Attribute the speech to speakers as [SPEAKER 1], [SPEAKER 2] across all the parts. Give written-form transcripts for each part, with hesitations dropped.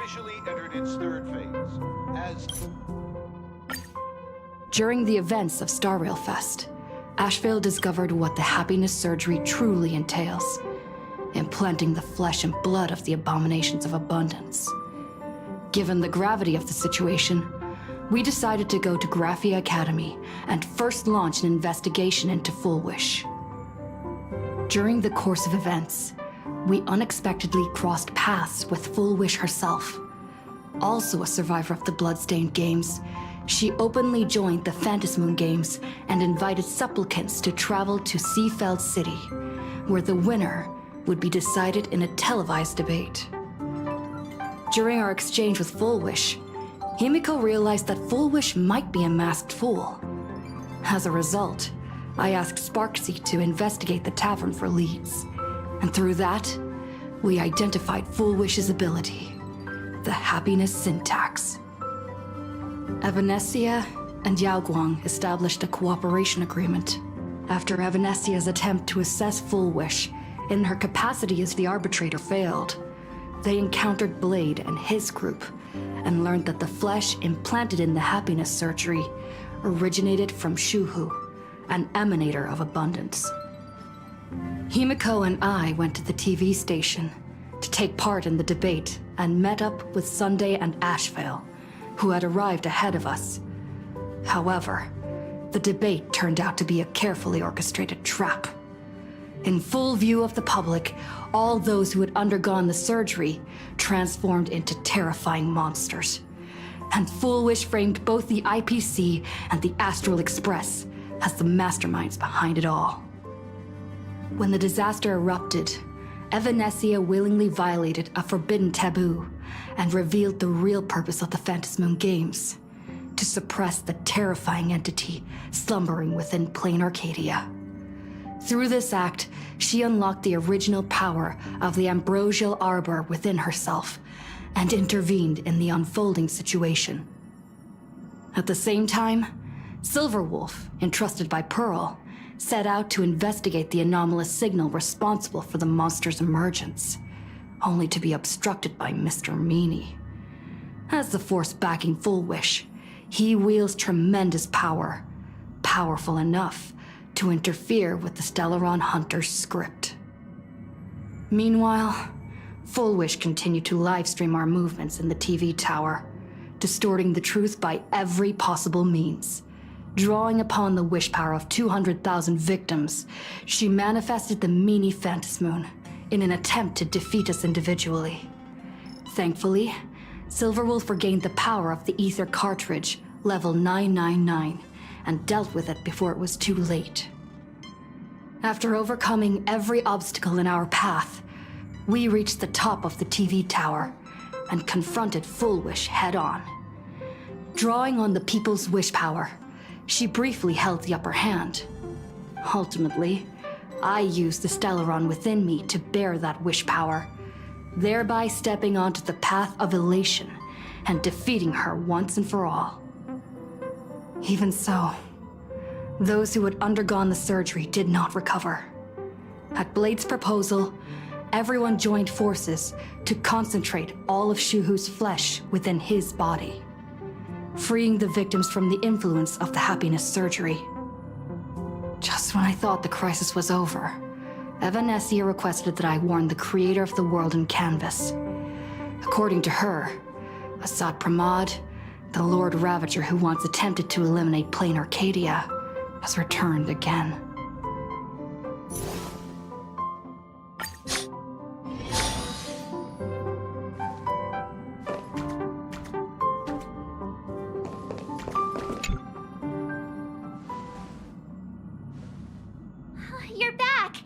[SPEAKER 1] officially entered its third phase. As
[SPEAKER 2] During the events of Star Rail Fest, Asheville discovered what the happiness surgery truly entails, implanting the flesh and blood of the abominations of abundance. Given the gravity of the situation, we decided to go to Graphia Academy and first launch an investigation into Full Wish. During the course of events, we unexpectedly crossed paths with Full Wish herself. Also a survivor of the Bloodstained Games, she openly joined the Phantasmoon Games and invited supplicants to travel to Seafeld City, where the winner would be decided in a televised debate. During our exchange with Full Wish, Himiko realized that Full Wish might be a masked fool. As a result, I asked Sparksy to investigate the tavern for leads, and through that, we identified Full Wish's ability, the happiness syntax. Evanescia and Yaoguang established a cooperation agreement. After Evanescia's attempt to assess Full Wish in her capacity as the arbitrator failed, they encountered Blade and his group and learned that the flesh implanted in the happiness surgery originated from Shuhu, an emanator of abundance. Himiko and I went to the TV station to take part in the debate and met up with Sunday and Asheville, who had arrived ahead of us. However, the debate turned out to be a carefully orchestrated trap. In full view of the public, all those who had undergone the surgery transformed into terrifying monsters. And Full Wish framed both the IPC and the Astral Express as the masterminds behind it all. When the disaster erupted, Evanescia willingly violated a forbidden taboo and revealed the real purpose of the Phantasmoon Games: to suppress the terrifying entity slumbering within plain Arcadia. Through this act, she unlocked the original power of the ambrosial arbor within herself and intervened in the unfolding situation. At the same time, Silverwolf, entrusted by Pearl, set out to investigate the anomalous signal responsible for the monster's emergence, only to be obstructed by Mr. Meanie. As the force backing Full Wish, he wields tremendous power, powerful enough to interfere with the Stellaron Hunter's script. Meanwhile, Full Wish continued to livestream our movements in the TV tower, distorting the truth by every possible means. Drawing upon the wish power of 200,000 victims, she manifested the Meanie Phantasmoon in an attempt to defeat us individually. Thankfully, Silverwolf regained the power of the Ether cartridge, level 999, and dealt with it before it was too late. After overcoming every obstacle in our path, we reached the top of the TV tower and confronted Full Wish head-on. Drawing on the people's wish power, she briefly held the upper hand. Ultimately, I used the Stellaron within me to bear that wish power, thereby stepping onto the path of elation and defeating her once and for all. Even so, those who had undergone the surgery did not recover. At Blade's proposal, everyone joined forces to concentrate all of Shuhu's flesh within his body, freeing the victims from the influence of the happiness surgery. Just when I thought the crisis was over, Evanescia requested that I warn the creator of the world in canvas. According to her, Assad Pramad, the Lord Ravager who once attempted to eliminate plain Arcadia, has returned again.
[SPEAKER 3] You're back!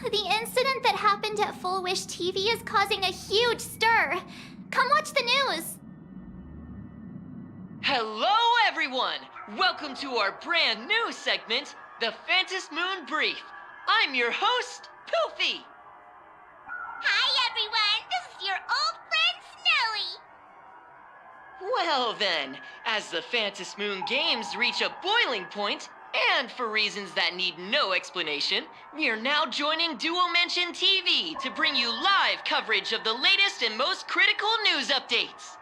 [SPEAKER 3] The incident that happened at Full Wish TV is causing a huge stir. Come watch the news!
[SPEAKER 4] Hello, everyone! Welcome to our brand new segment, the Phantasmoon Brief. I'm your host, Poofy!
[SPEAKER 3] Hi, everyone! This is your old friend, Snowy!
[SPEAKER 4] Well then, as the Phantasmoon Games reach a boiling point, and for reasons that need no explanation, we are now joining Duo Mention TV to bring you live coverage of the latest and most critical news updates.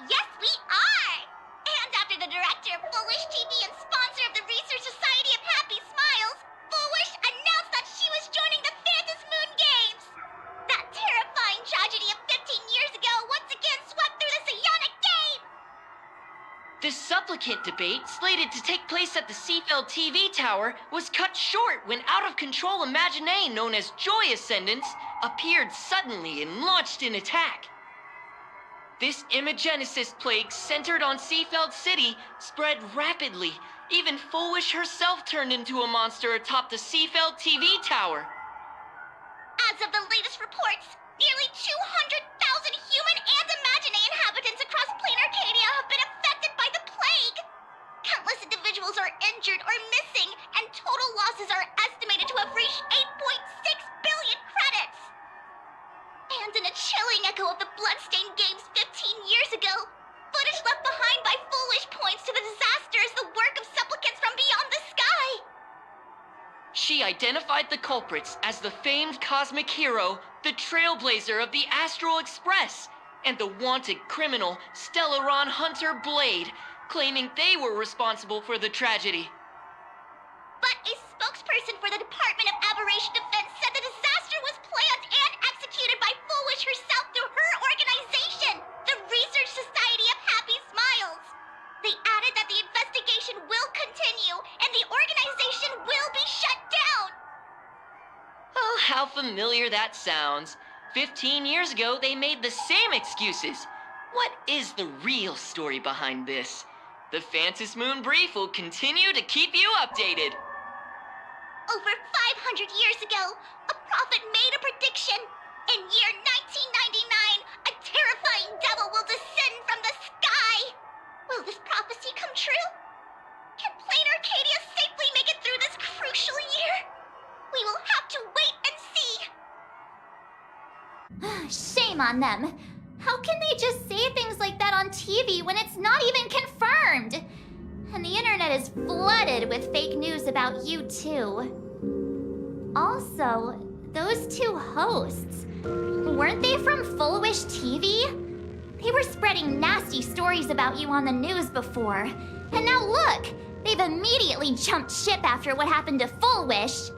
[SPEAKER 3] Yes, we are! And after the director of Foolish TV and sponsor of the Research Society of Happy Smiles, Foolish announced that she was joining the Phantom Moon Games! That terrifying tragedy of 15 years ago once again swept through the psionic game!
[SPEAKER 4] The supplicant debate, slated to take place at the Seafeld TV tower, was cut short when out-of-control Imagine known as Joy Ascendants appeared suddenly and launched an attack. This Imagenesis plague centered on Seafeld City spread rapidly. Even Foolish herself turned into a monster atop the Seafeld TV tower.
[SPEAKER 3] As of the latest reports, nearly 200,000 human and Imagine inhabitants across plain Arcadia have been affected by the plague. Countless individuals are injured or missing, and total losses are estimated to have reached 8.6 billion credits. And in a chilling echo of the Bloodstained Games 15 years ago, footage left behind by Foolish points to the disaster as the work of supplicants from beyond the sky.
[SPEAKER 4] She identified the culprits as the famed cosmic hero, the trailblazer of the Astral Express, and the wanted criminal, Stellaron Hunter Blade, claiming they were responsible for the tragedy.
[SPEAKER 3] But a spokesperson for the Department of Aberration Defense said the disaster was planned and executed by Foolish herself through her organization, the Research Society of Happy Smiles. They added that the investigation will continue and the organization will be shut down.
[SPEAKER 4] Oh, how familiar that sounds. 15 years ago, they made the same excuses. What is the real story behind this? The Phantom Moon Brief will continue to keep you updated.
[SPEAKER 3] Over 500 years ago, a prophet made a prediction. In year 1999, a terrifying devil will descend from the sky. Will this prophecy come true? Can plain Arcadia safely make it through this crucial year? We will have to wait and see. Shame on them. How can they just say things like that on TV when it's not even confirmed? And the internet is flooded with fake news about you too. Also, those two hosts, weren't they from Full Wish TV? They were spreading nasty stories about you on the news before. And now look, they've immediately jumped ship after what happened to Full Wish.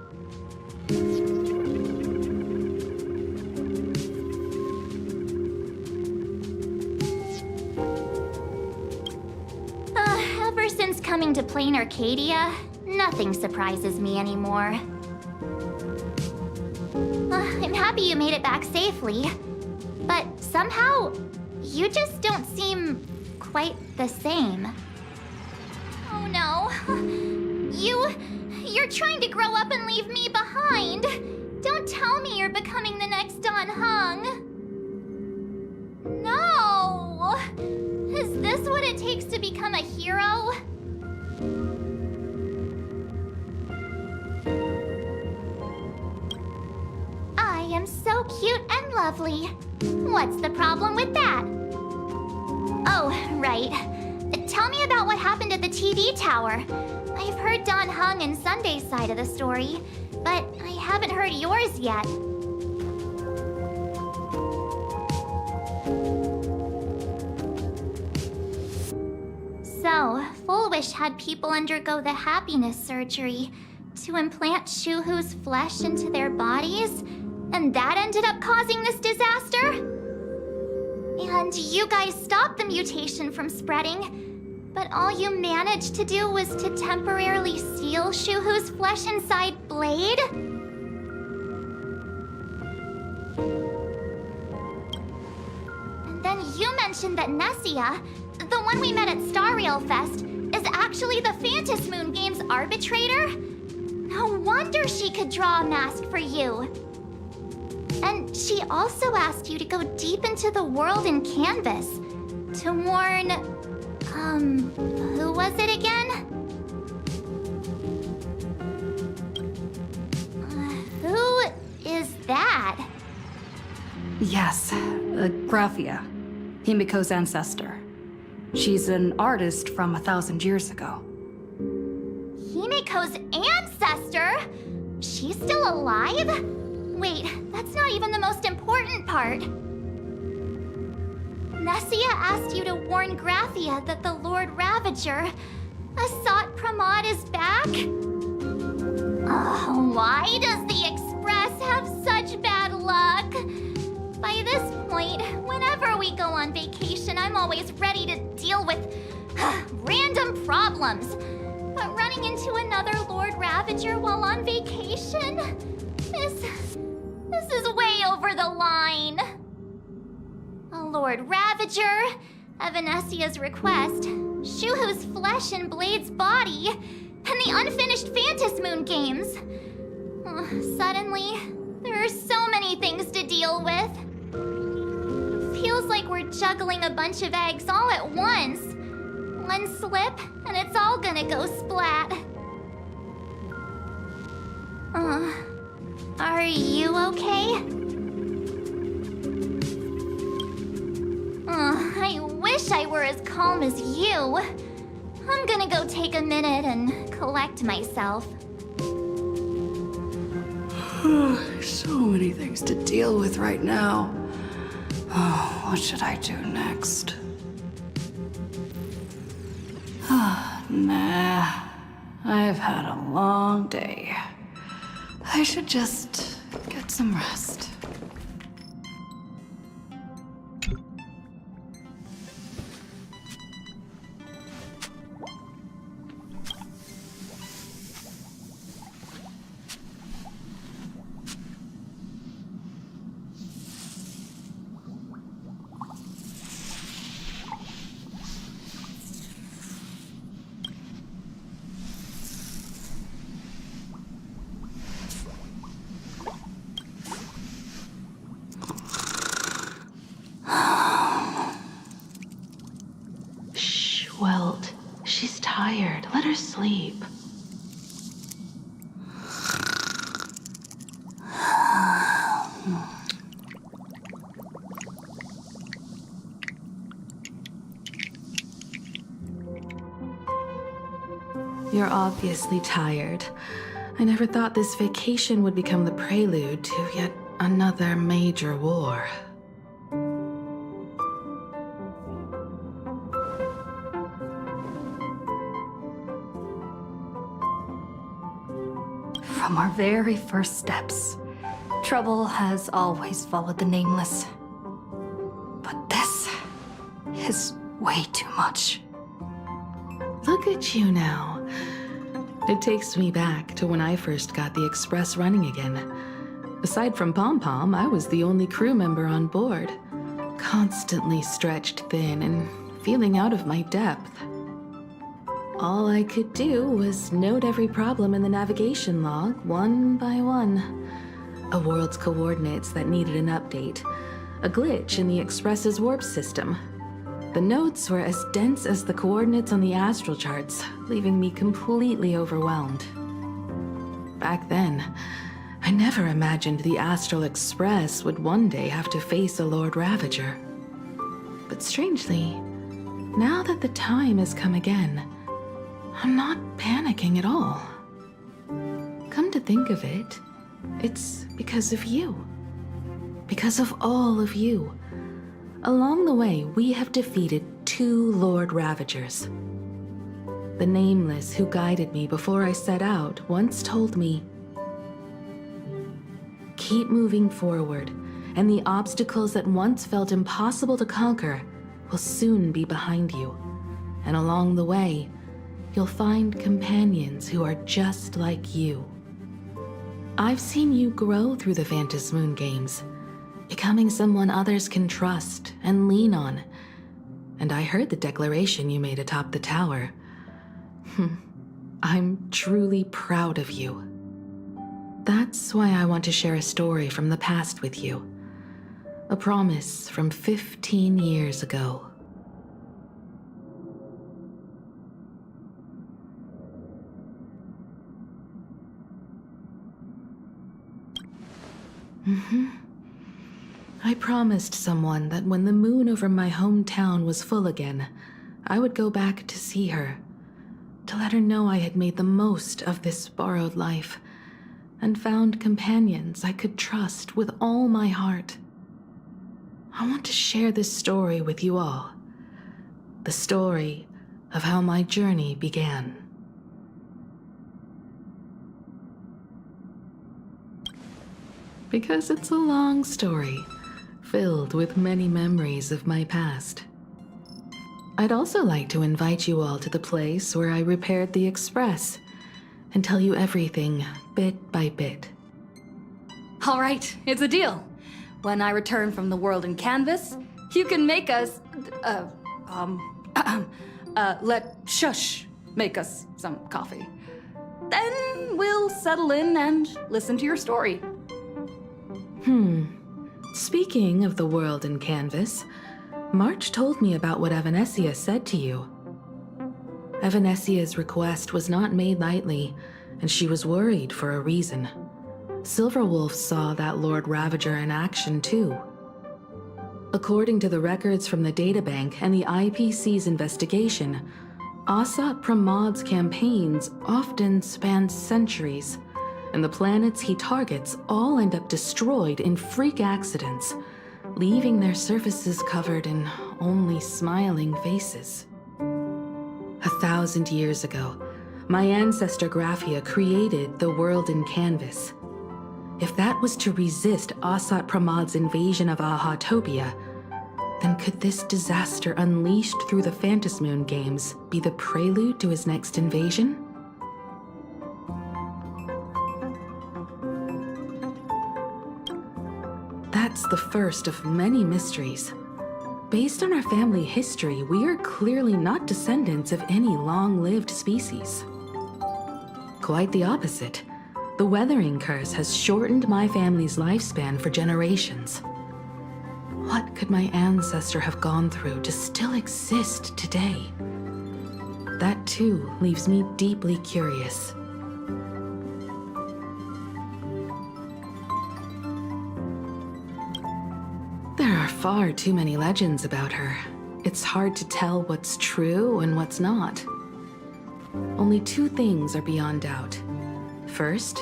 [SPEAKER 3] Ever since coming to plain Arcadia, nothing surprises me anymore. I'm happy you made it back safely, but somehow, you just don't seem quite the same. Oh no. You're trying to grow up and leave me behind. Don't tell me you're becoming the next Don Hung. No! Is this what it takes to become a hero? I am so cute and lovely. What's the problem with that? Oh, right. Tell me about what happened at the TV tower. I've heard Don Hung and Sunday's side of the story, but I haven't heard yours yet. So, Full Wish had people undergo the happiness surgery to implant Shuhu's flesh into their bodies, and that ended up causing this disaster? And you guys stopped the mutation from spreading, but all you managed to do was to temporarily seal Shuhu's flesh inside Blade? And then you mentioned that Nessia, the one we met at Star Rail Fest, is actually the Phantom Moon Games arbitrator? No wonder she could draw a mask for you. And she also asked you to go deep into the world in Canvas to warn, who was it again? Who is that?
[SPEAKER 2] Yes, Graphia, Himiko's ancestor. She's an artist from 1,000 years ago.
[SPEAKER 3] Himiko's ancestor? She's still alive? Wait, that's not even the most important part. Nessia asked you to warn Grathia that the Lord Ravager, Asat Pramod, is back? Why does the Express have such bad luck? By this point, whenever we go on vacation, I'm always ready to deal with random problems. But running into another Lord Ravager while on vacation? This is way over the line. A Lord Ravager, at Venessia's request, Shuhu's flesh and Blade's body, and the unfinished Phantasmoon Moon games. Suddenly, there are so many things to deal with. Feels like we're juggling a bunch of eggs all at once. One slip, and it's all gonna go splat. Are you okay? I wish I were as calm as you. I'm gonna go take a minute and collect myself.
[SPEAKER 2] So many things to deal with right now. Oh, what should I do next? Nah, I've had a long day. I should just get some rest.
[SPEAKER 5] Welt, she's tired. Let her sleep. You're obviously tired. I never thought this vacation would become the prelude to yet another major war.
[SPEAKER 2] From our very first steps, trouble has always followed the Nameless. But this is way too much.
[SPEAKER 5] Look at you now. It takes me back to when I first got the Express running again. Aside from Pom Pom, I was the only crew member on board, constantly stretched thin and feeling out of my depth. All I could do was note every problem in the navigation log, one by one. A world's coordinates that needed an update. A glitch in the Express's warp system. The notes were as dense as the coordinates on the astral charts, leaving me completely overwhelmed. Back then, I never imagined the Astral Express would one day have to face a Lord Ravager. But strangely, now that the time has come again, I'm not panicking at all. Come to think of it, it's because of you. Because of all of you. Along the way, we have defeated 2 Lord Ravagers. The Nameless who guided me before I set out once told me, keep moving forward, and the obstacles that once felt impossible to conquer will soon be behind you. And along the way, you'll find companions who are just like you. I've seen you grow through the Phantasmoon Moon games, becoming someone others can trust and lean on. And I heard the declaration you made atop the tower. I'm truly proud of you. That's why I want to share a story from the past with you. A promise from 15 years ago. I promised someone that when the moon over my hometown was full again, I would go back to see her, to let her know I had made the most of this borrowed life, and found companions I could trust with all my heart. I want to share this story with you all. The story of how my journey began. Because it's a long story, filled with many memories of my past. I'd also like to invite you all to the place where I repaired the Express and tell you everything bit by bit.
[SPEAKER 2] All right, it's a deal. When I return from the world in canvas, you can make us, let Shush make us some coffee. Then we'll settle in and listen to your story.
[SPEAKER 5] Speaking of the world in canvas, March told me about what Evanescia said to you. Evanessia's request was not made lightly, and she was worried for a reason. Silverwolf saw that Lord Ravager in action too. According to the records from the databank and the IPC's investigation, Asat Pramad's campaigns often span centuries, and the planets he targets all end up destroyed in freak accidents, leaving their surfaces covered in only smiling faces. 1,000 years ago, my ancestor Graphia created the world in canvas. If that was to resist Asat Pramad's invasion of Ahatopia, then could this disaster unleashed through the Phantasmoon games be the prelude to his next invasion? That's the first of many mysteries. Based on our family history, we are clearly not descendants of any long-lived species. Quite the opposite. The weathering curse has shortened my family's lifespan for generations. What could my ancestor have gone through to still exist today? That too leaves me deeply curious. There are far too many legends about her. It's hard to tell what's true and what's not. Only two things are beyond doubt. First,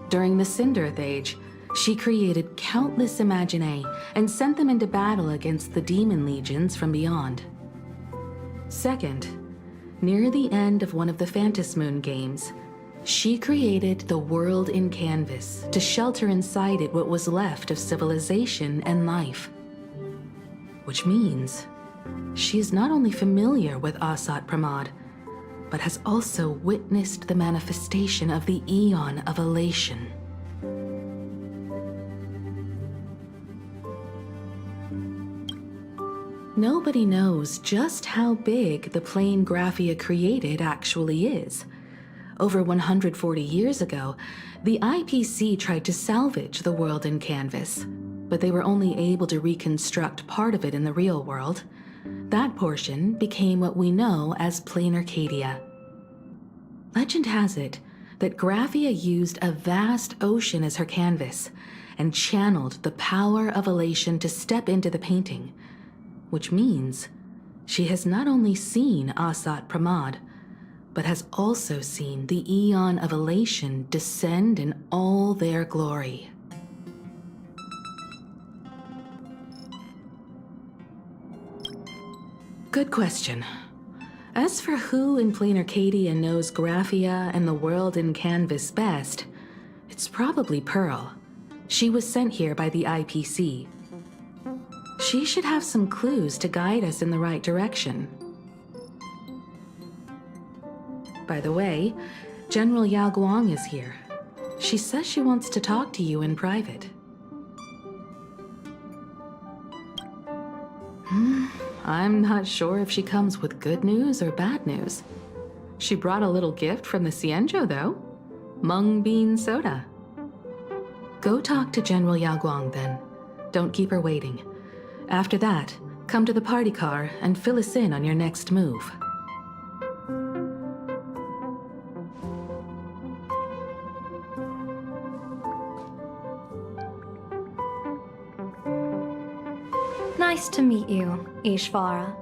[SPEAKER 5] during the Cinderth Age, she created countless Imaginae and sent them into battle against the demon legions from beyond. Second, near the end of one of the Phantasmoon games, she created the world in canvas to shelter inside it what was left of civilization and life. Which means she is not only familiar with Asat Pramad, but has also witnessed the manifestation of the Eon of Elation. Nobody knows just how big the plane Graphia created actually is. Over 140 years ago, the IPC tried to salvage the world in canvas, but they were only able to reconstruct part of it in the real world. That portion became what we know as Plain Arcadia. Legend has it that Graphia used a vast ocean as her canvas and channeled the power of elation to step into the painting, which means she has not only seen Asat Pramad, but has also seen the Eon of Elation descend in all their glory. Good question. As for who in Plain Arcadia knows Graphia and the world in canvas best, it's probably Pearl. She was sent here by the IPC. She should have some clues to guide us in the right direction. By the way, General Yao Guang is here. She says she wants to talk to you in private. I'm not sure if she comes with good news or bad news. She brought a little gift from the Cienjo, though. Mung bean soda. Go talk to General Yao Guang, then. Don't keep her waiting. After that, come to the party car and fill us in on your next move.
[SPEAKER 6] Nice to meet you, Ishvara.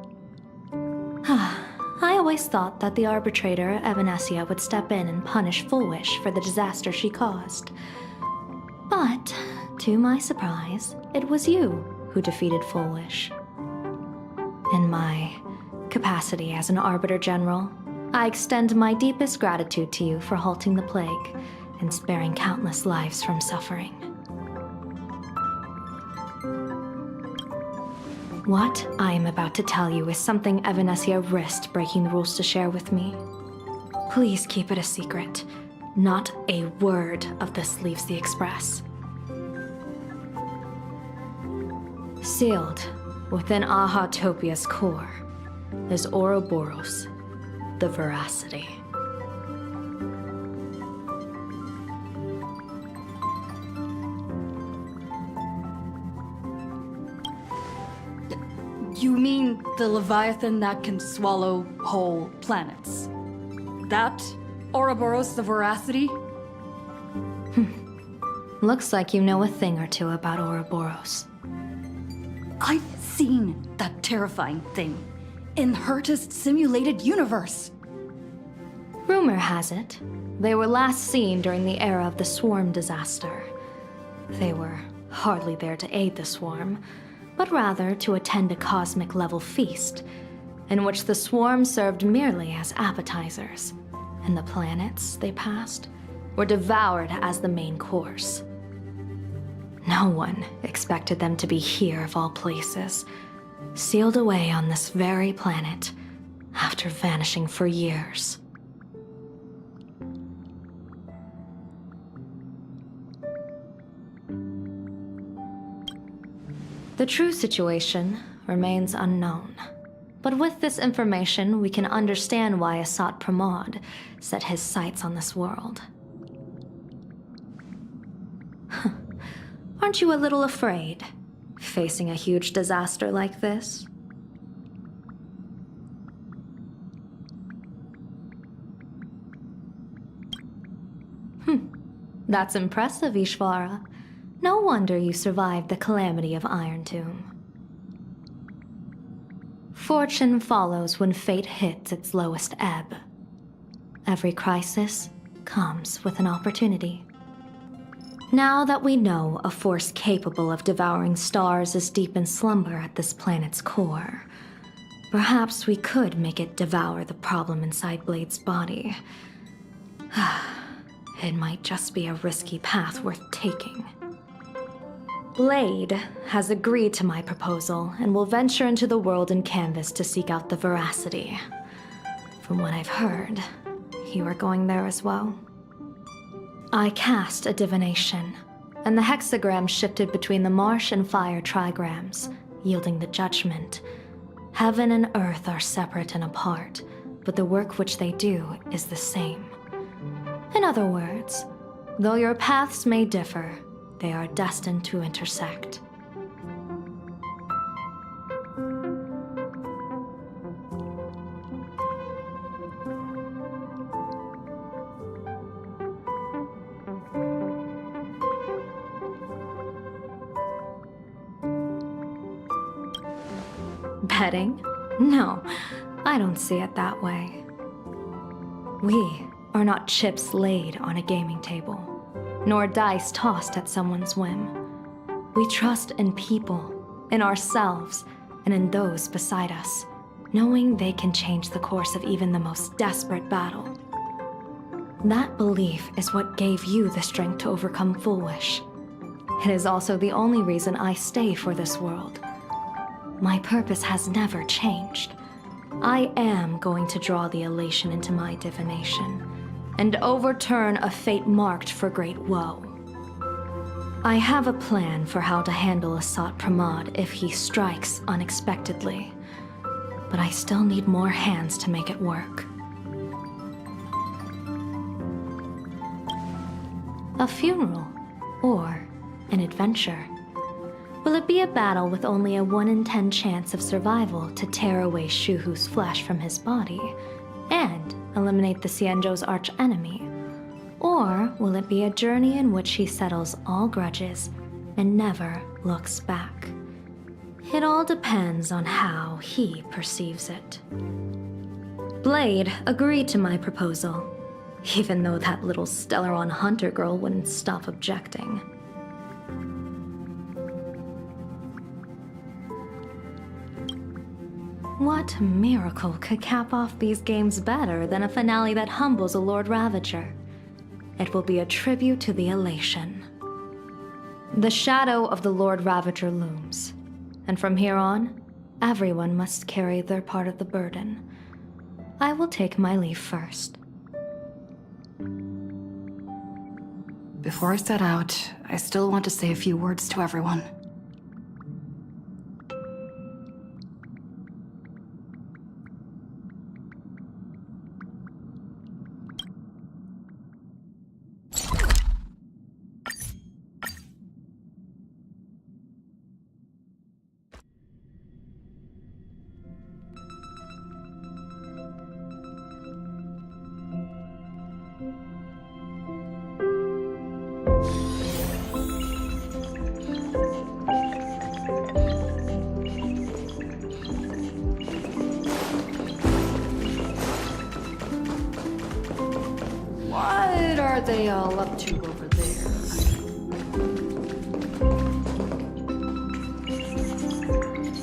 [SPEAKER 6] I always thought that the arbitrator, Evanescia, would step in and punish Fullwish for the disaster she caused. But, to my surprise, it was you who defeated Full Wish. In my capacity as an Arbiter General, I extend my deepest gratitude to you for halting the plague and sparing countless lives from suffering. What I am about to tell you is something Evanessia risked breaking the rules to share with me. Please keep it a secret. Not a word of this leaves the Express. Sealed within Ahatopia's core is Ouroboros, the Veracity.
[SPEAKER 2] You mean the Leviathan that can swallow whole planets? That Ouroboros the Veracity?
[SPEAKER 6] Looks like you know a thing or two about Ouroboros.
[SPEAKER 2] I've seen that terrifying thing in Herta's simulated universe.
[SPEAKER 6] Rumor has it, they were last seen during the era of the Swarm disaster. They were hardly there to aid the Swarm, but rather to attend a cosmic-level feast, in which the Swarm served merely as appetizers, and the planets they passed were devoured as the main course. No one expected them to be here of all places, sealed away on this very planet after vanishing for years. The true situation remains unknown. But with this information, we can understand why Asat Pramod set his sights on this world. Aren't you a little afraid, facing a huge disaster like this? That's impressive, Ishvara. No wonder you survived the calamity of Iron Tomb. Fortune follows when fate hits its lowest ebb. Every crisis comes with an opportunity. Now that we know a force capable of devouring stars is deep in slumber at this planet's core, perhaps we could make it devour the problem inside Blade's body. It might just be a risky path worth taking. Blade has agreed to my proposal and will venture into the world in canvas to seek out the Veracity. From what I've heard, you are going there as well. I cast a divination, and the hexagram shifted between the marsh and fire trigrams, yielding the judgment. Heaven and earth are separate and apart, but the work which they do is the same. In other words, though your paths may differ, they are destined to intersect. Betting? No, I don't see it that way. We are not chips laid on a gaming table, nor dice tossed at someone's whim. We trust in people, in ourselves, and in those beside us, knowing they can change the course of even the most desperate battle. That belief is what gave you the strength to overcome Full Wish. It is also the only reason I stay for this world. My purpose has never changed. I am going to draw the elation into my divination, and overturn a fate marked for great woe. I have a plan for how to handle Asat Pramod if he strikes unexpectedly, but I still need more hands to make it work. A funeral, or an adventure. Will it be a battle with only a 1 in 10 chance of survival to tear away Shuhu's flesh from his body, and eliminate the Xianzhou's arch-enemy? Or will it be a journey in which he settles all grudges and never looks back? It all depends on how he perceives it. Blade agreed to my proposal, even though that little Stellaron hunter girl wouldn't stop objecting. What miracle could cap off these games better than a finale that humbles a Lord Ravager? It will be a tribute to the elation. The shadow of the Lord Ravager looms, and from here on, everyone must carry their part of the burden. I will take my leave first.
[SPEAKER 2] Before I set out, I still want to say a few words to everyone. What are they all up to over there?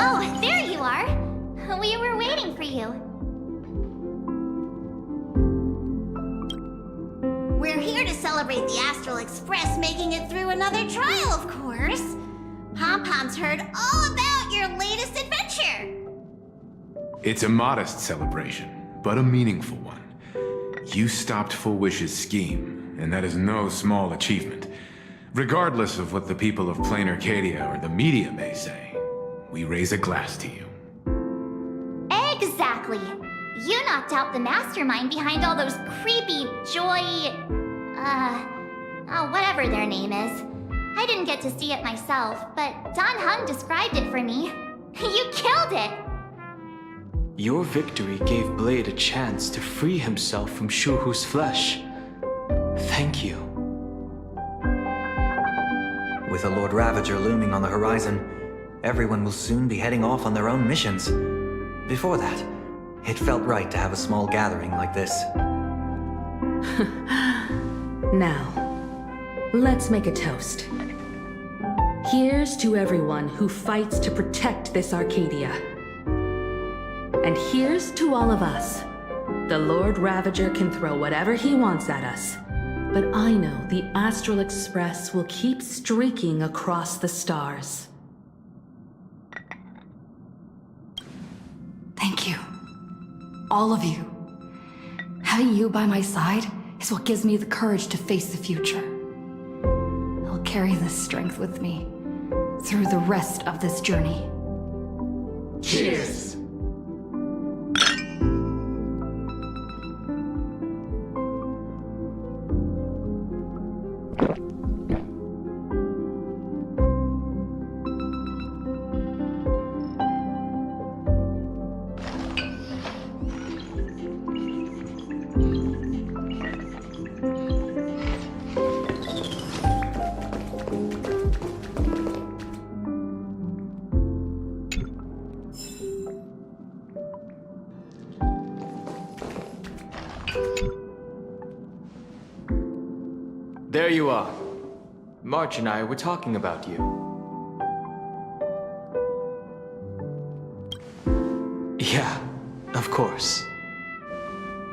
[SPEAKER 3] Oh, there you are. We were waiting for you. We're here to celebrate the Astral Express making it through another trial, of course. Pom-Pom's heard all about your latest adventure.
[SPEAKER 7] It's a modest celebration, but a meaningful one. You stopped Full Wish's scheme, and that is no small achievement. Regardless of what the people of Plain Arcadia or the media may say, we raise a glass to you.
[SPEAKER 3] Exactly. You knocked out the mastermind behind all those creepy whatever their name is. I didn't get to see it myself, but Don Hung described it for me. You killed it!
[SPEAKER 8] Your victory gave Blade a chance to free himself from Shuhu's flesh. Thank you.
[SPEAKER 9] With a Lord Ravager looming on the horizon, everyone will soon be heading off on their own missions. Before that, it felt right to have a small gathering like this.
[SPEAKER 5] Now, let's make a toast. Here's to everyone who fights to protect this Arcadia. And here's to all of us. The Lord Ravager can throw whatever he wants at us. But I know the Astral Express will keep streaking across the stars.
[SPEAKER 2] Thank you. All of you. Having you by my side is what gives me the courage to face the future. I'll carry this strength with me through the rest of this journey.
[SPEAKER 7] Cheers!
[SPEAKER 8] There you are. March and I were talking about you. Yeah, of course.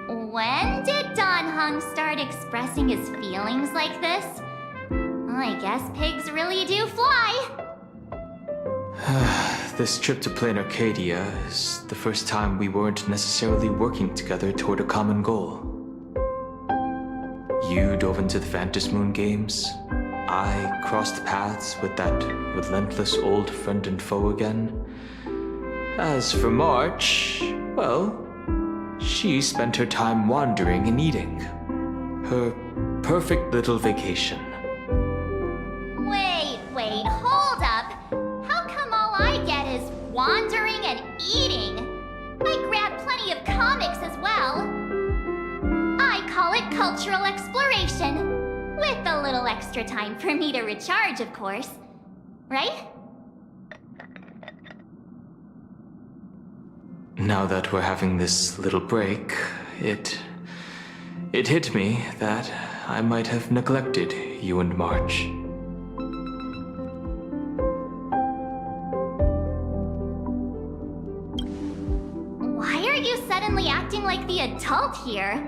[SPEAKER 3] When did Don Hung start expressing his feelings like this? I guess pigs really do fly.
[SPEAKER 8] This trip to Plain Arcadia is the first time we weren't necessarily working together toward a common goal. You dove into the Vantis Moon games. I crossed paths with that relentless old friend and foe again. As for March, well, she spent her time wandering and eating. Her perfect little vacation.
[SPEAKER 3] Wait, hold up. How come all I get is wandering and eating? I grabbed plenty of comics as well. I call it cultural exploration. With a little extra time for me to recharge, of course. Right?
[SPEAKER 8] Now that we're having this little break, it hit me that I might have neglected you and March.
[SPEAKER 3] suddenly acting like the adult here.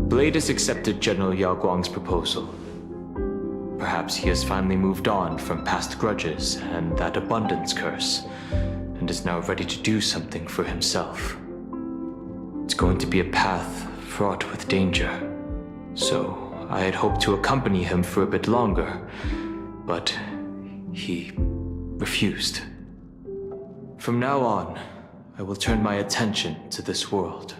[SPEAKER 8] Blade has accepted General Yao Guang's proposal. Perhaps he has finally moved on from past grudges and that abundance curse, and is now ready to do something for himself. It's going to be a path fraught with danger, so I had hoped to accompany him for a bit longer, but he refused. From now on, I will turn my attention to this world.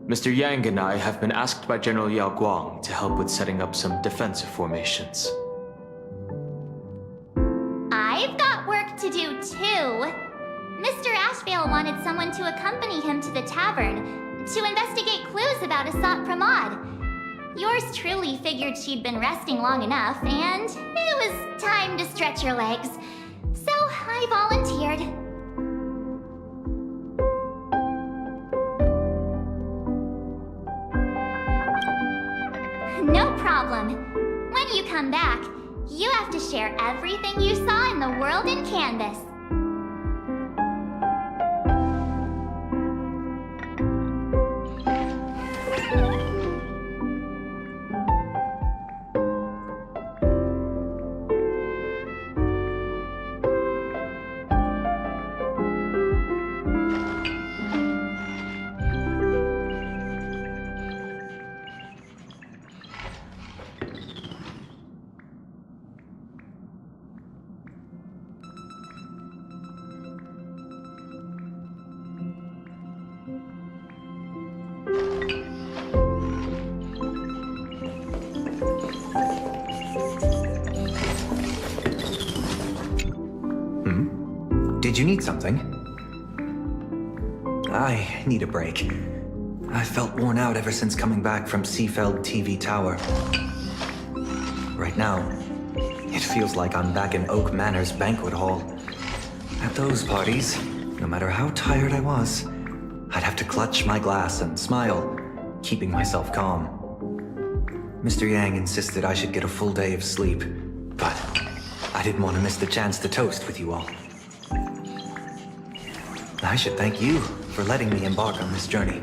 [SPEAKER 8] Mr. Yang and I have been asked by General Yao Guang to help with setting up some defensive formations.
[SPEAKER 3] I've got work to do too. Mr. Ashvale wanted someone to accompany him to the tavern to investigate clues about Asat Pramod. Yours truly figured she'd been resting long enough, and it was time to stretch her legs. So I volunteered. No problem. When you come back, you have to share everything you saw in the world in Canvas.
[SPEAKER 9] Did you need something? I need a break. I felt worn out ever since coming back from Seafeld TV Tower. Right now, it feels like I'm back in Oak Manor's banquet hall. At those parties, no matter how tired I was, I'd have to clutch my glass and smile, keeping myself calm. Mr. Yang insisted I should get a full day of sleep, but I didn't want to miss the chance to toast with you all. I should thank you for letting me embark on this journey.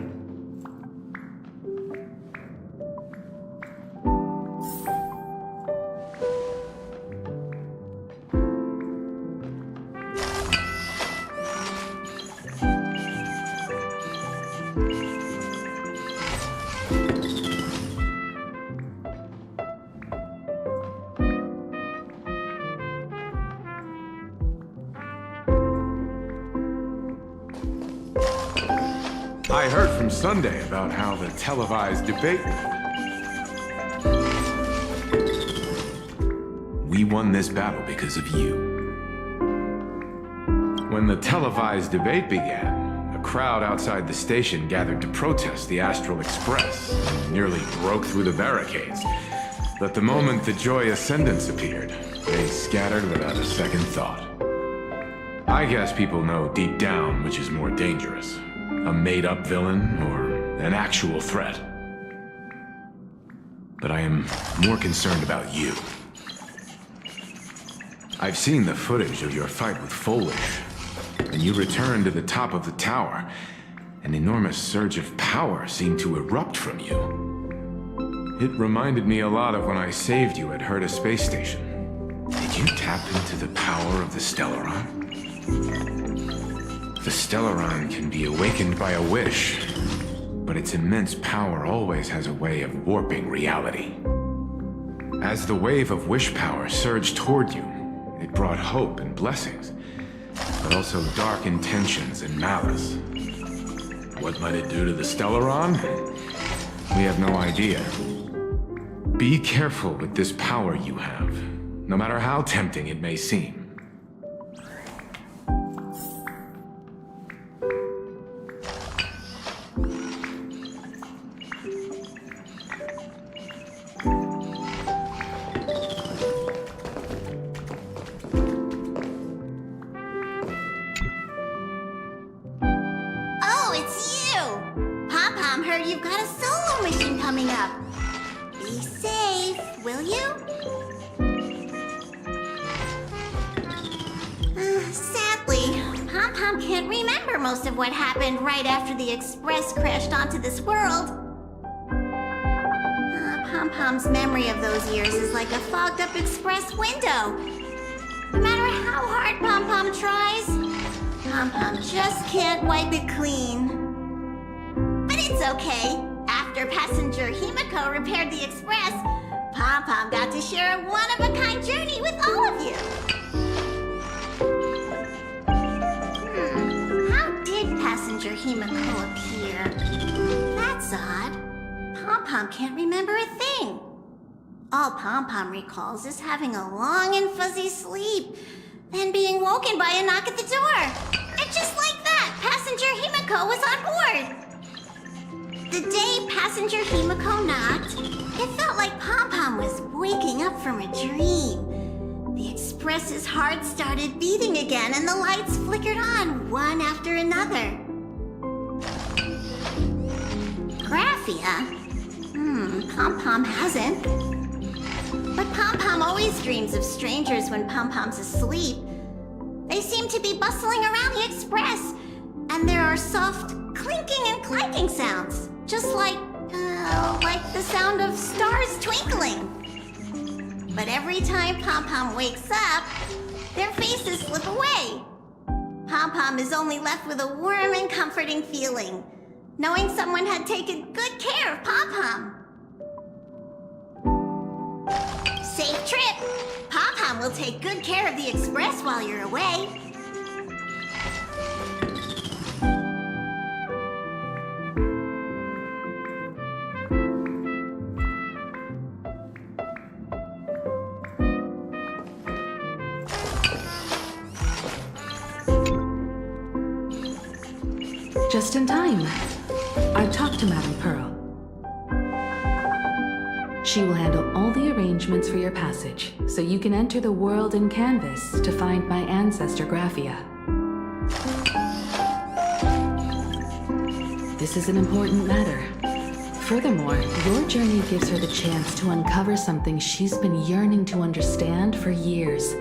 [SPEAKER 7] I heard from Sunday about how the televised debate... We won this battle because of you. When the televised debate began, a crowd outside the station gathered to protest the Astral Express and nearly broke through the barricades. But the moment the Joy Ascendants appeared, they scattered without a second thought. I guess people know deep down which is more dangerous. A made-up villain, or an actual threat. But I am more concerned about you. I've seen the footage of your fight with Foolish, and you returned to the top of the tower. An enormous surge of power seemed to erupt from you. It reminded me a lot of when I saved you at Herta Space Station. Did you tap into the power of the Stellaron? The Stellaron can be awakened by a wish, but its immense power always has a way of warping reality. As the wave of wish power surged toward you, it brought hope and blessings, but also dark intentions and malice. What might it do to the Stellaron? We have no idea. Be careful with this power you have, no matter how tempting it may seem.
[SPEAKER 3] You've got a solo mission coming up. Be safe, will you? Sad can't remember most of what happened right after the Express crashed onto this world. Pom-Pom's memory of those years is like a fogged-up Express window. No matter how hard Pom-Pom tries, Pom-Pom just can't wipe it clean. But it's okay. After passenger Himiko repaired the Express, Pom-Pom got to share a one-of-a-kind journey with all of you. How did passenger Himiko appear? That's odd. Pom-Pom can't remember a thing. All Pom-Pom recalls is having a long and fuzzy sleep, then being woken by a knock at the door. And just like that, passenger Himiko was on board. The day passenger Himiko knocked, it felt like Pom-Pom was waking up from a dream. The Express's heart started beating again and the lights flickered on one after another. Graphia? Pom-Pom hasn't. But Pom-Pom always dreams of strangers when Pom-Pom's asleep. They seem to be bustling around the Express, and there are soft clinking and clanking sounds, just like the sound of stars twinkling. But every time Pom-Pom wakes up, their faces slip away. Pom-Pom is only left with a warm and comforting feeling, knowing someone had taken good care of Pom-Pom. Safe trip! Pom-Pom will take good care of the Express while you're away.
[SPEAKER 5] Just in time. I've talked to Madame Pearl. She will handle all the arrangements for your passage, so you can enter the world in Canvas to find my ancestor Graphia. This is an important matter. Furthermore, your journey gives her the chance to uncover something she's been yearning to understand for years.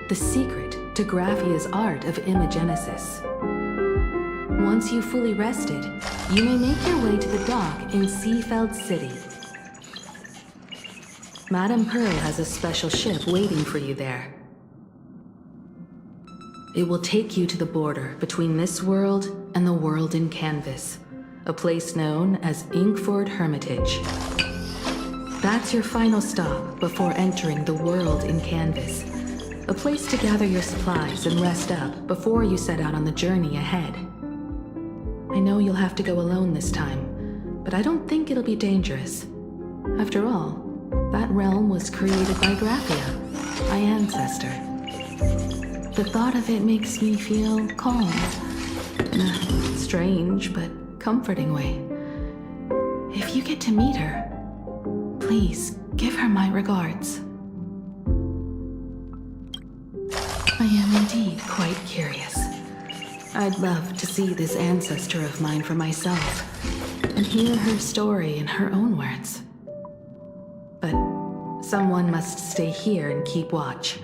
[SPEAKER 5] The secret to Graphia's art of imagenesis. Once you've fully rested, you may make your way to the dock in Seafeld City. Madame Pearl has a special ship waiting for you there. It will take you to the border between this world and the world in Canvas, a place known as Inkford Hermitage. That's your final stop before entering the world in Canvas, a place to gather your supplies and rest up before you set out on the journey ahead. I know you'll have to go alone this time, but I don't think it'll be dangerous. After all, that realm was created by Graphia, my ancestor. The thought of it makes me feel calm, in a strange but comforting way. If you get to meet her, please give her my regards. I am indeed quite curious. I'd love to see this ancestor of mine for myself, and hear her story in her own words. But someone must stay here and keep watch.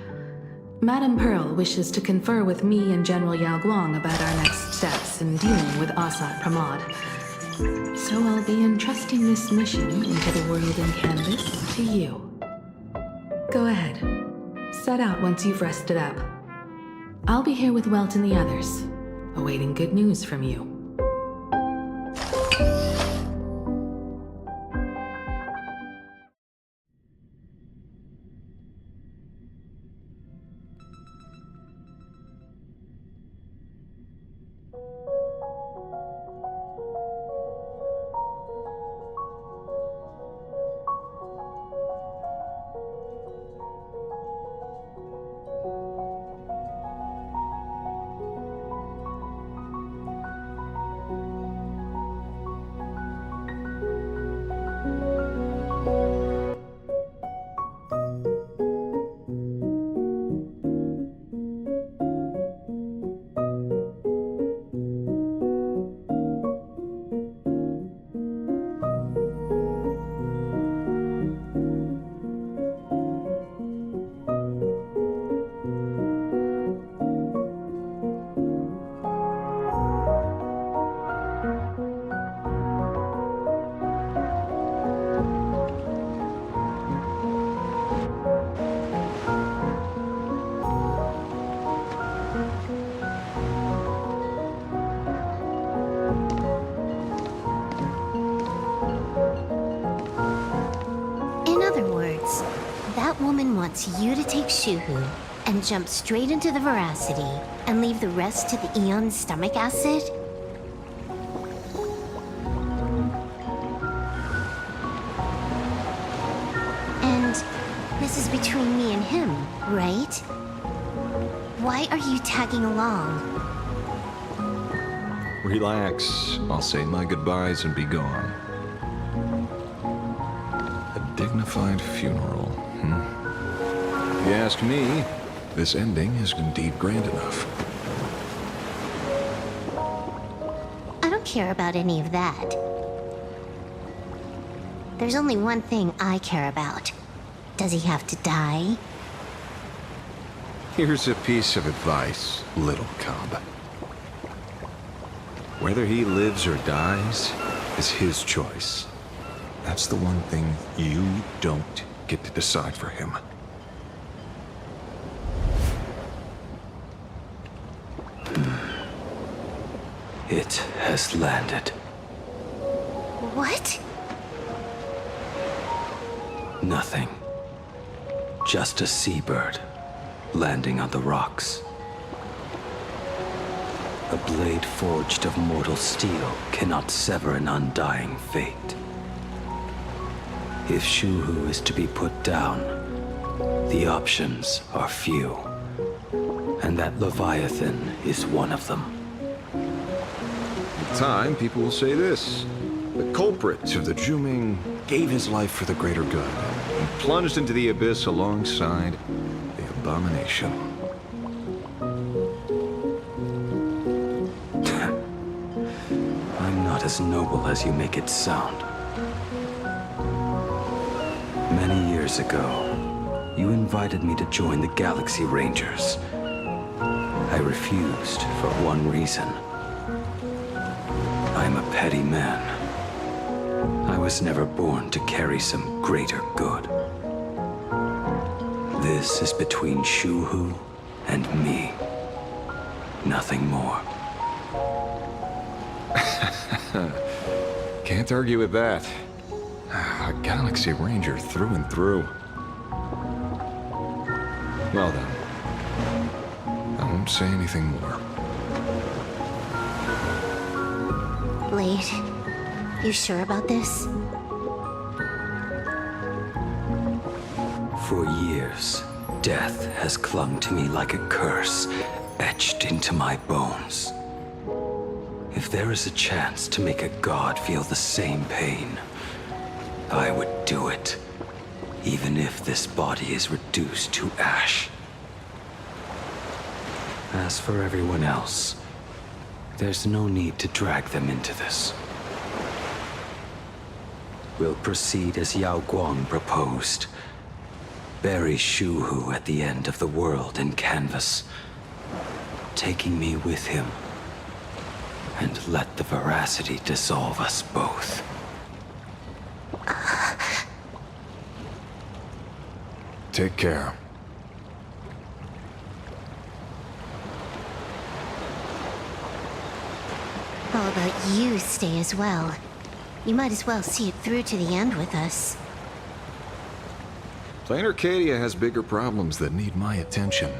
[SPEAKER 5] Madame Pearl wishes to confer with me and General Yao Guang about our next steps in dealing with Asat Pramod. So I'll be entrusting this mission into the world in Canvas to you. Go ahead. Set out once you've rested up. I'll be here with Welt and the others, awaiting good news from you.
[SPEAKER 10] That woman wants you to take Shuhu and jump straight into the Veracity and leave the rest to the Eon's stomach acid? And this is between me and him, right? Why are you tagging along?
[SPEAKER 11] Relax. I'll say my goodbyes and be gone. A dignified funeral, If you ask me, this ending is indeed grand enough.
[SPEAKER 10] I don't care about any of that. There's only one thing I care about. Does he have to die?
[SPEAKER 11] Here's a piece of advice, little cub. Whether he lives or dies is his choice. That's the one thing you don't get to decide for him.
[SPEAKER 12] It has landed.
[SPEAKER 10] What?
[SPEAKER 12] Nothing. Just a seabird landing on the rocks. A blade forged of mortal steel cannot sever an undying fate. If Shuhu is to be put down, the options are few. And that Leviathan is one of them.
[SPEAKER 11] In time, people will say this. The culprit of the Juming gave his life for the greater good and plunged into the abyss alongside the abomination.
[SPEAKER 12] I'm not as noble as you make it sound. Many years ago, you invited me to join the Galaxy Rangers. I refused for one reason. I'm a petty man. I was never born to carry some greater good. This is between Shuhu and me. Nothing more.
[SPEAKER 11] Can't argue with that. A Galaxy Ranger through and through. Well then. I won't say anything more.
[SPEAKER 10] Blade, you sure about this?
[SPEAKER 12] For years, death has clung to me like a curse, etched into my bones. If there is a chance to make a god feel the same pain, I would do it, even if this body is reduced to ash. As for everyone else, there's no need to drag them into this. We'll proceed as Yao Guang proposed. Bury Shuhu at the end of the world in canvas, taking me with him, and let the veracity dissolve us both.
[SPEAKER 11] Take care.
[SPEAKER 10] How about you stay as well? You might as well see it through to the end with us.
[SPEAKER 11] Plain Arcadia has bigger problems that need my attention.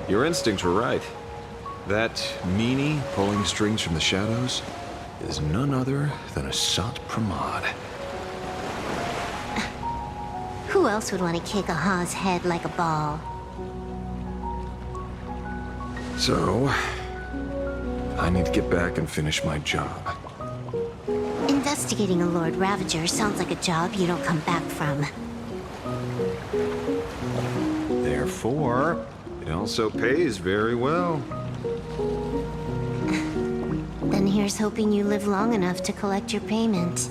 [SPEAKER 11] Your instincts were right. That meanie pulling strings from the shadows is none other than a Sat Pramod.
[SPEAKER 10] Who else would want to kick a Ha's head like a ball?
[SPEAKER 11] So, I need to get back and finish my job.
[SPEAKER 10] Investigating a Lord Ravager sounds like a job you don't come back from.
[SPEAKER 11] Therefore, it also pays very well.
[SPEAKER 10] Then here's hoping you live long enough to collect your payment.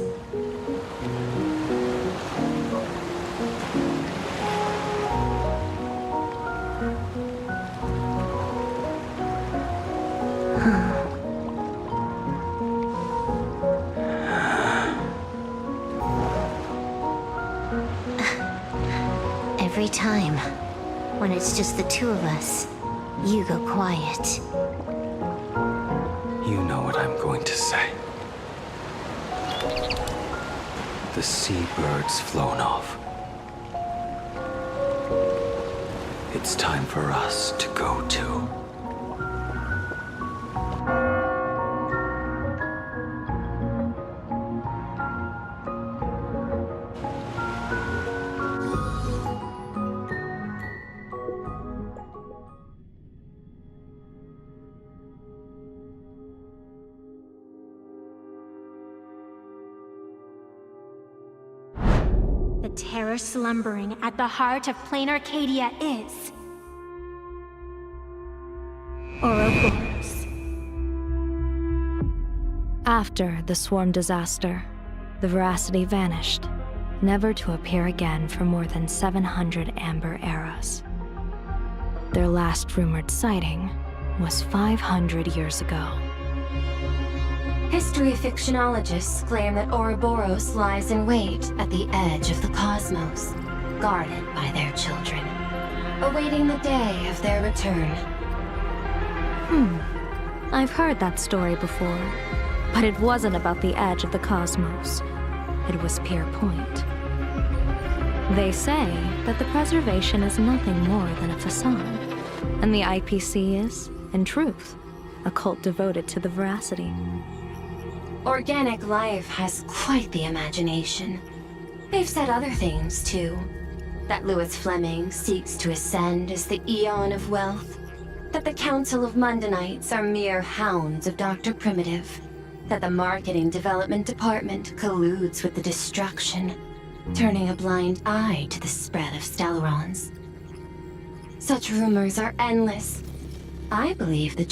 [SPEAKER 10] Every time, when it's just the two of us, you go quiet.
[SPEAKER 12] You know what I'm going to say. The seabird's flown off. It's time for us to go too.
[SPEAKER 10] The terror slumbering at the heart of plain Arcadia is... Ouroboros.
[SPEAKER 6] After the swarm disaster, the Veracity vanished, never to appear again for more than 700 Amber eras. Their last rumored sighting was 500 years ago.
[SPEAKER 13] History fictionologists claim that Ouroboros lies in wait at the edge of the cosmos, guarded by their children, awaiting the day of their return.
[SPEAKER 6] I've heard that story before, but it wasn't about the edge of the cosmos. It was Pier Point. They say that the preservation is nothing more than a facade, and the IPC is, in truth, a cult devoted to the Veracity.
[SPEAKER 13] Organic life has quite the imagination. They've said other things, too. That Louis Fleming seeks to ascend as the Eon of Wealth. That the Council of Mundanites are mere hounds of Dr. Primitive. That the Marketing Development Department colludes with the destruction, turning a blind eye to the spread of Stelerons. Such rumors are endless. I believe the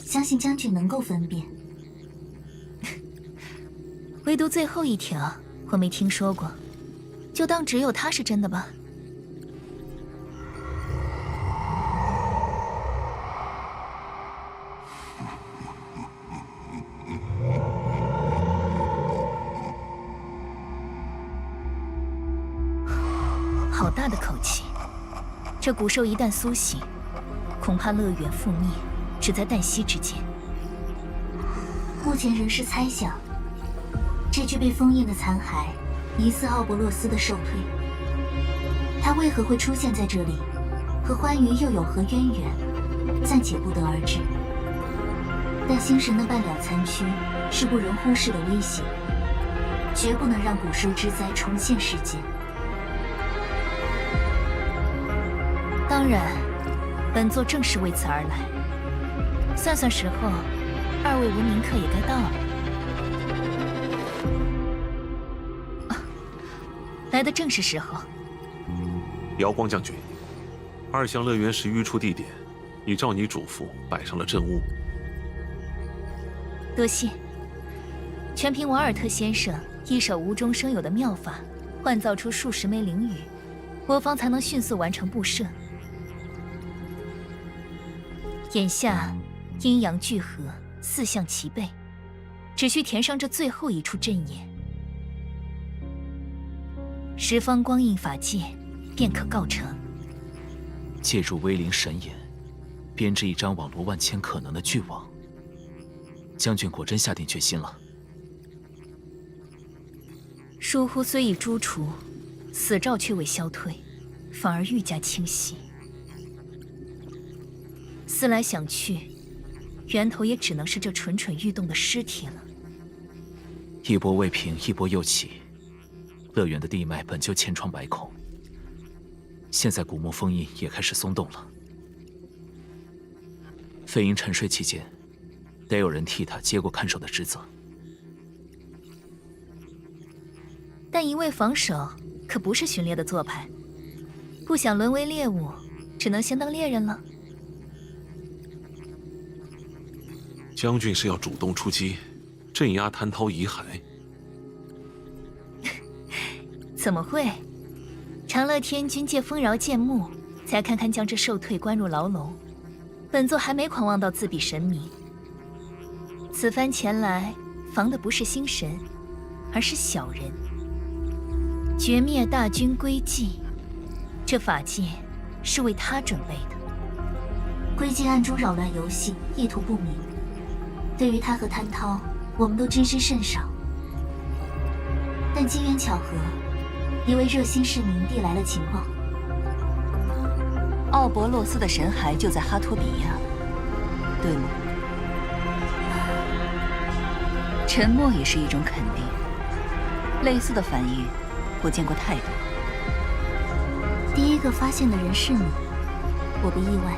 [SPEAKER 10] 相信将军能够分辨。唯独最后一条我没听说过，就当只有他是真的吧。好大的口气！这古兽一旦苏醒，恐怕乐园覆灭。 只在旦夕之间。目前仍是猜想，这具被封印的残骸疑似奥伯洛斯的兽蜕。他为何会出现在这里，和欢愉又有何渊源，暂且不得而知。但星神的半了残躯是不容忽视的威胁，绝不能让古兽之灾重现世间。当然，本座正是为此而来。 算算时候，二位文明客也该到了。来的正是时候。
[SPEAKER 14] 瑶光将军，2项乐园石淤处地点，已照你嘱咐摆上了镇物。
[SPEAKER 10] 多谢。全凭瓦尔特先生一手无中生有的妙法，锻造出数十枚灵羽，我方才能迅速完成布设。眼下。 阴阳聚合，4项齐备，只需填上这最后一处阵眼，十方光印法界便可告成。
[SPEAKER 15] 借助威灵神眼，编织一张网罗万千可能的巨网。将军果真下定决心了。
[SPEAKER 10] 疏忽虽已诛除，死兆却未消退，反而愈加清晰。思来想去。 源头也只能是这蠢蠢欲动的尸体了。
[SPEAKER 15] 一波未平，一波又起。乐园的地脉本就千疮百孔，现在古墓封印也开始松动了。飞鹰沉睡期间，得有人替他接过看守的职责。
[SPEAKER 10] 但一味防守可不是巡猎的做派，不想沦为猎物，只能先当猎人了。
[SPEAKER 14] 将军是要主动出击，镇压谭涛遗骸？
[SPEAKER 10] 怎么会？长乐天君借丰饶剑幕，才堪堪将这受退关入牢笼。本座还没狂妄到自比神明。此番前来，防的不是星神，而是小人。绝灭大军归寂，这法界是为他准备的。
[SPEAKER 16] 归寂暗中扰乱游戏，意图不明。对于他和谭涛，我们都知之甚少。但机缘巧合，一位热心市民递来了情报。
[SPEAKER 17] 奥伯洛斯的神骸就在哈托比亚，对吗？沉默也是一种肯定。类似的反应，我见过太多。
[SPEAKER 16] 第一个发现的人是你，我不意外。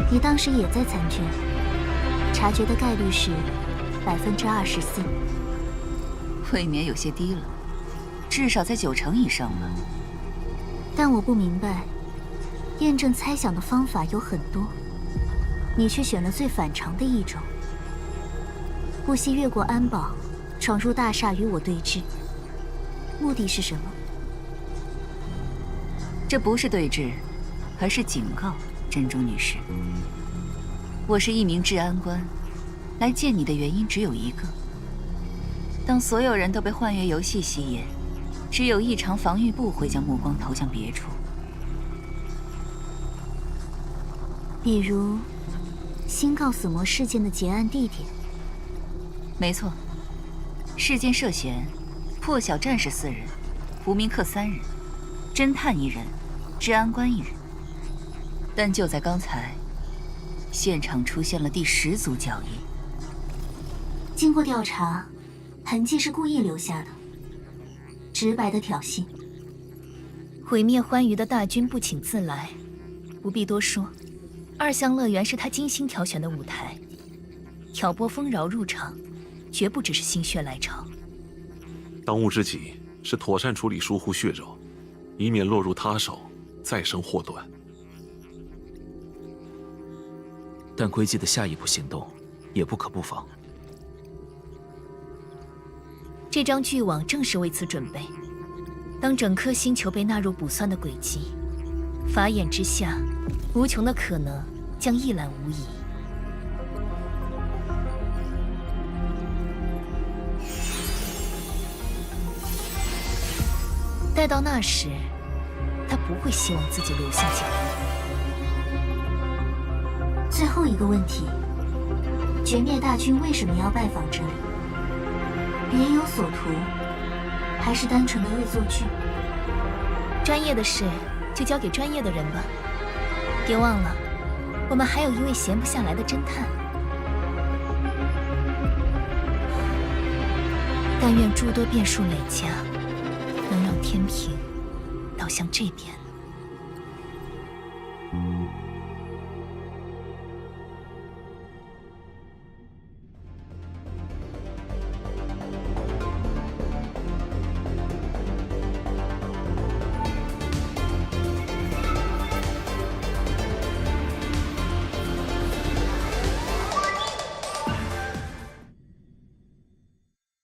[SPEAKER 16] 你当时也在残卷，察觉的概率是24%。
[SPEAKER 17] 未免有些低了，至少在90%以上吧。
[SPEAKER 16] 但我不明白，验证猜想的方法有很多，你却选了最反常的一种，不惜越过安保，闯入大厦与我对峙，目的是什么？
[SPEAKER 17] 这不是对峙，而是警告，珍珠女士。我是一名治安官，来见你的原因只有一个。当所有人都被幻月游戏吸引，只有异常防御部会将目光投向别处。
[SPEAKER 16] 比如，新告死魔事件的结案地点。
[SPEAKER 17] 没错，事件涉嫌破晓战士4人，无名客3人，侦探1人，治安官1人。但就在刚才，现场出现了第10组脚印。
[SPEAKER 16] 经过调查，痕迹是故意留下的，直白的挑衅。
[SPEAKER 10] 毁灭欢愉的大军不请自来，不必多说。2项乐园是他精心挑选的舞台，挑拨丰饶入场，绝不只是心血来潮。
[SPEAKER 14] 当务之急是妥善处理疏忽血肉，以免落入他手，再生祸端。
[SPEAKER 15] 但归寂的下一步行动也不可不防。
[SPEAKER 10] 这张巨网正是为此准备。当整颗星球被纳入卜算的轨迹，法眼之下，无穷的可能将一览无遗。待到那时，他不会希望自己留下脚印。
[SPEAKER 16] 最后一个问题，绝灭大军为什么要拜访这里？别有所图，还是单纯的恶作剧？
[SPEAKER 10] 专业的事就交给专业的人吧。别忘了，我们还有一位闲不下来的侦探。但愿诸多变数累加，能让天平倒向这边。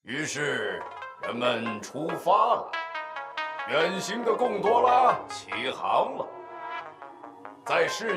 [SPEAKER 18] 于是，人们出发了，远行的贡多拉起航了，在世